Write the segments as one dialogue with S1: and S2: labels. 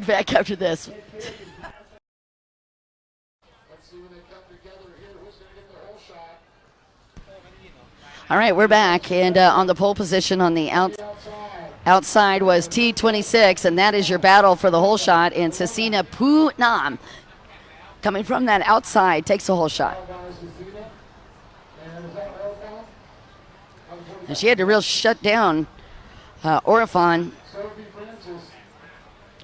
S1: back after this. All right, we're back, and on the pole position on the outside was T26, and that is your battle for the whole shot. And Sasina Phowngam, coming from that outside, takes the whole shot. And she had to real shut down Orifan.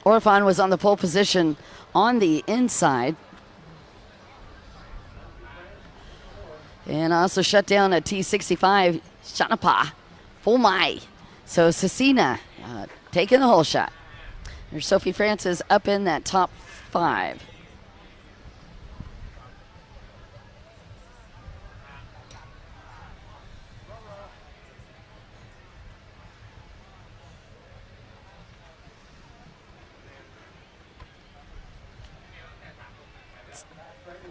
S1: Orifan was on the pole position on the inside. And also shut down a T65, Shanapa, Phowngam. So Sasina taking the whole shot. There's Sophie Francis up in that top 5.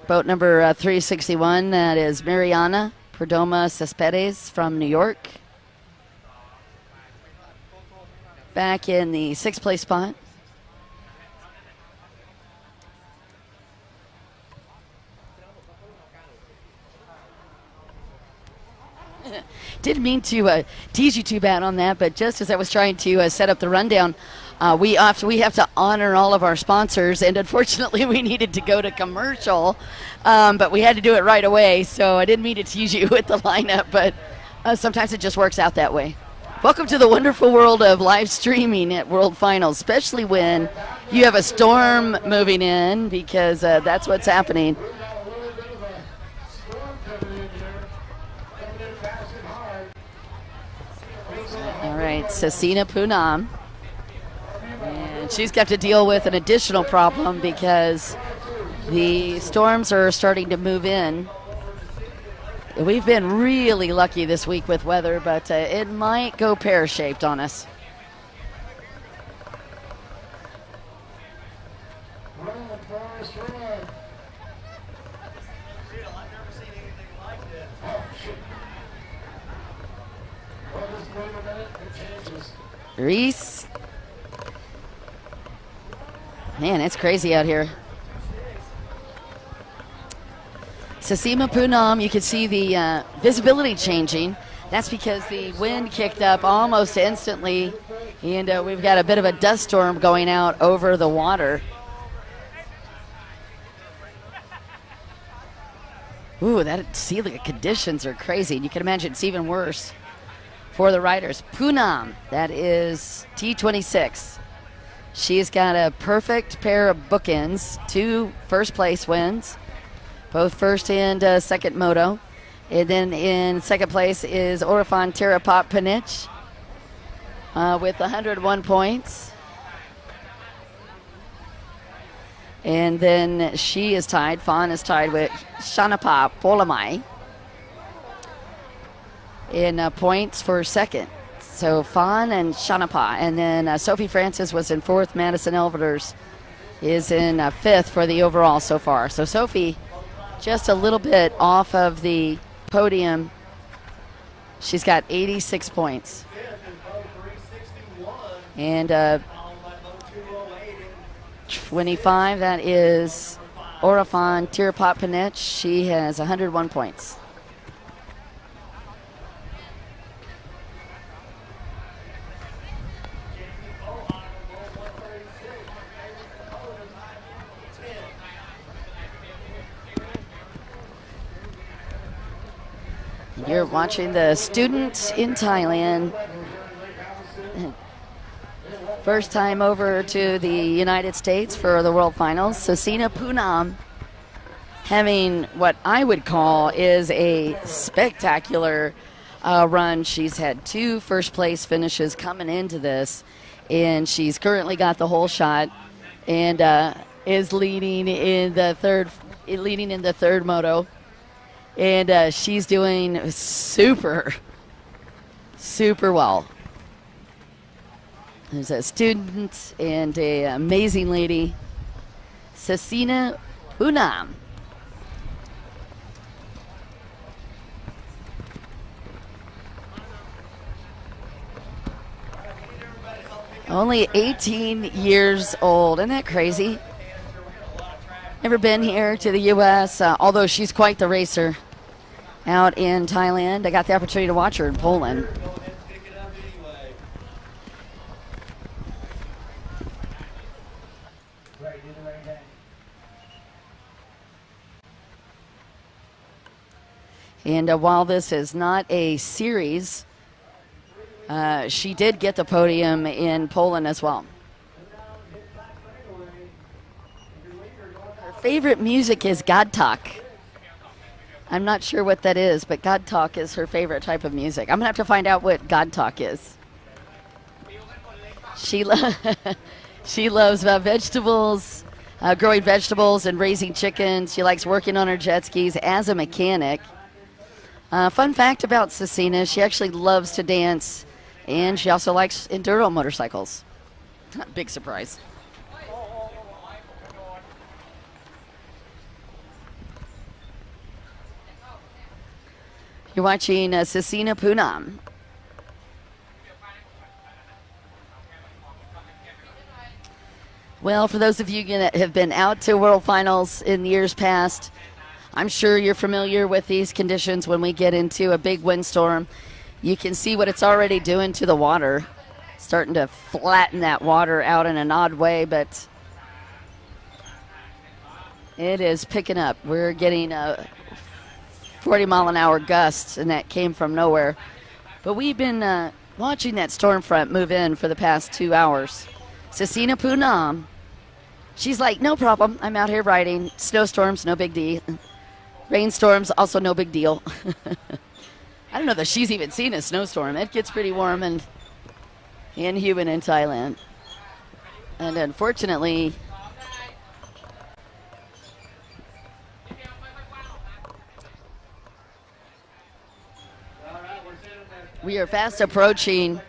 S1: Boat number 361, that is Mariana Perdomo Cespedes from New York. Back in the 6th place spot. Didn't mean to tease you too bad on that, but just as I was trying to set up the rundown, we have to honor all of our sponsors, and unfortunately we needed to go to commercial, but we had to do it right away, so I didn't mean to tease you with the lineup, but sometimes it just works out that way. Welcome to the wonderful world of live streaming at World Finals, especially when you have a storm moving in, because that's what's happening. All right, Sasina Phowngam. And she's got to deal with an additional problem because the storms are starting to move in. We've been really lucky this week with weather, but it might go pear-shaped on us. Reese. Man, it's crazy out here. Sasina Phowngam, you can see the visibility changing. That's because the wind kicked up almost instantly, and we've got a bit of a dust storm going out over the water. Ooh, that sea conditions are crazy. You can imagine it's even worse for the riders. Phowngam, that is T26. She's got a perfect pair of bookends, 2 first place wins, both first and second moto. And then in second place is Orifan Tirapot-Panic with 101 points. And then she is tied, Fawn is tied with Shanapa Phowngam in points for second. So Fawn and Shanapa. And then Sophie Francis was in 4th. Madison Elvers is in 5th for the overall so far. So Sophie just a little bit off of the podium. She's got 86 points. And 25, that is Orifan Tirapot-Panic. She has 101 points. You're watching the students in Thailand. First time over to the United States for the World Finals. Sasina Phowngam having what I would call is a spectacular run. She's had 2 first place finishes coming into this, and she's currently got the whole shot and is leading in the third moto. And she's doing super well. There's a student and an amazing lady, Sasina Phowngam. Only 18 years old. Isn't that crazy? Never been here to the U.S., although she's quite the racer out in Thailand. I got the opportunity to watch her in Poland. And while this is not a series, she did get the podium in Poland as well. Her favorite music is God Talk. I'm not sure what that is, but God Talk is her favorite type of music. I'm going to have to find out what God Talk is. She loves vegetables, growing vegetables and raising chickens. She likes working on her jet skis as a mechanic. Fun fact about Sasina, she actually loves to dance, and she also likes enduro motorcycles. Big surprise. You're watching Sasina Phowngam. Well, for those of you that have been out to World Finals in years past, I'm sure you're familiar with these conditions when we get into a big windstorm. You can see what it's already doing to the water. Starting to flatten that water out in an odd way, but it is picking up. We're getting 40-mile-an-hour gusts, and that came from nowhere. But we've been watching that storm front move in for the past 2 hours. Sasina Phowngam, she's like, no problem. I'm out here riding. Snowstorms, no big deal. Rainstorms, also no big deal. I don't know that she's even seen a snowstorm. It gets pretty warm and humid in Thailand. And unfortunately, we are fast approaching.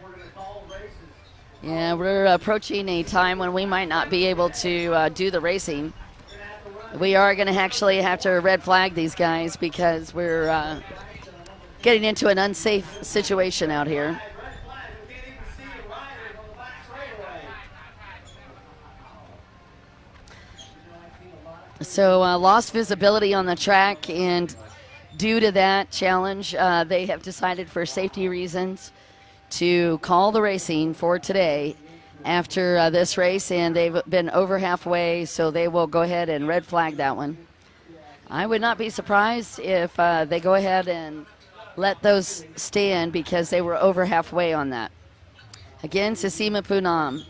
S1: Yeah, we're approaching a time when we might not be able to do the racing. We are going to actually have to red flag these guys because we're getting into an unsafe situation out here. So lost visibility on the track, and due to that challenge, they have decided for safety reasons to call the racing for today after this race, and they've been over halfway, so they will go ahead and red flag that one. I would not be surprised if they go ahead and let those stand because they were over halfway on that. Again, Sasina Phowngam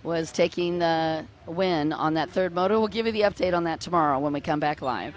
S1: was taking the win on that third moto. We'll give you the update on that tomorrow when we come back live.